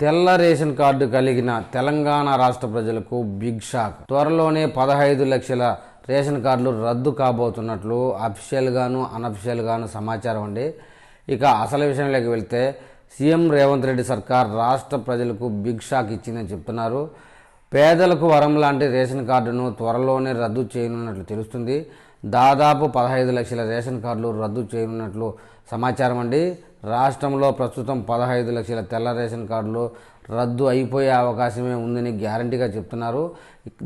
తెల్ల ration card కలిగిన తెలంగాణ రాష్ట్ర ప్రజలకు బిగ్ షాక్. త్వరలోనే 15 లక్షల రేషన్ కార్డులు రద్దు కాబోతున్నట్లు అఫీషియల్గాను అనఫీషియల్గాను సమాచారం అండి. ఇక అసలు విషయంలోకి వెళ్తే సీఎం రేవంత్ రెడ్డి సర్కార్ రాష్ట్ర ప్రజలకు బిగ్ షాక్ ఇచ్చిందని చెప్తున్నారు. పేదలకు వరం లాంటి రేషన్ కార్డును త్వరలోనే రద్దు చేయనున్నట్లు తెలుస్తుంది. దాదాపు 15 లక్షల రేషన్ కార్డులు రద్దు చేయనున్నట్లు సమాచారం అండి. రాష్ట్రంలో ప్రస్తుతం 15 లక్షల తెల్ల రేషన్ కార్డులు రద్దు అయిపోయే అవకాశమే ఉందని గ్యారంటీగా చెప్తున్నారు.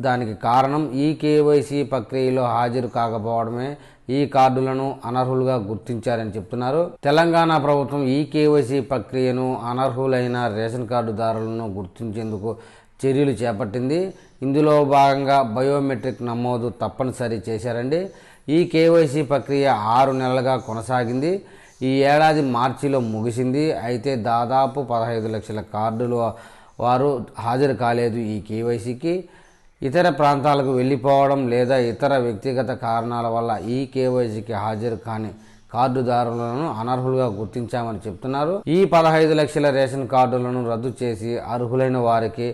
దానికి కారణం ఈ కేవైసీ ప్రక్రియలో హాజరు కాకపోవడమే ఈ కార్డులను అనర్హులుగా గుర్తించారని చెప్తున్నారు. తెలంగాణ ప్రభుత్వం ఈ కేవైసీ ప్రక్రియను అనర్హులైన రేషన్ కార్డుదారులను గుర్తించేందుకు చర్యలు చేపట్టింది. ఇందులో భాగంగా బయోమెట్రిక్ నమోదు తప్పనిసరి చేశారండి. ఈ కేవైసీ ప్రక్రియ 6 నెలలుగా కొనసాగింది. ఈ ఏడాది మార్చిలో ముగిసింది. అయితే దాదాపు 15 లక్షల కార్డులు వారు హాజరు కాలేదు. ఈ కేవైసీకి ఇతర ప్రాంతాలకు వెళ్ళిపోవడం లేదా ఇతర వ్యక్తిగత కారణాల వల్ల ఈ కేవైసీకి హాజరు కాని కార్డుదారులను అనర్హులుగా గుర్తించామని చెప్తున్నారు. ఈ 15 లక్షల రేషన్ కార్డులను రద్దు చేసి అర్హులైన వారికి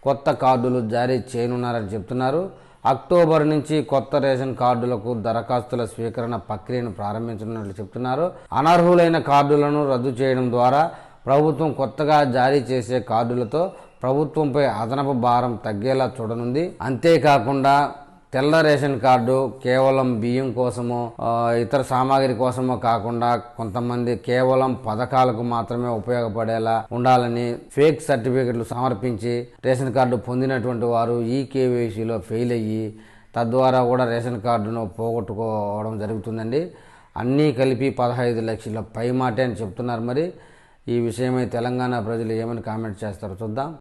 కొత్త కార్డులు జారీ చేయనున్నారని చెప్తున్నారు. అక్టోబర్ నుంచి కొత్త రేషన్ కార్డులకు దరఖాస్తుల స్వీకరణ ప్రక్రియను ప్రారంభించనున్నట్లు చెప్తున్నారు. అనర్హులైన కార్డులను రద్దు చేయడం ద్వారా ప్రభుత్వం కొత్తగా జారీ చేసే కార్డులతో ప్రభుత్వంపై అదనపు భారం తగ్గేలా చూడనుంది. అంతేకాకుండా తెల్ల రేషన్ కార్డు కేవలం బియ్యం కోసమో ఇతర సామాగ్రి కోసమో కాకుండా కొంతమంది కేవలం పథకాలకు మాత్రమే ఉపయోగపడేలా ఉండాలని ఫేక్ సర్టిఫికెట్లు సమర్పించి రేషన్ కార్డు పొందినటువంటి వారు ఈ కేవైసీలో ఫెయిల్ అయ్యి తద్వారా కూడా రేషన్ కార్డును పోగొట్టుకోవడం జరుగుతుందండి. అన్నీ కలిపి 15 లక్షల పై మాటే అని చెప్తున్నారు. మరి ఈ విషయమై తెలంగాణ ప్రజలు ఏమని కామెంట్ చేస్తారో చూద్దాం.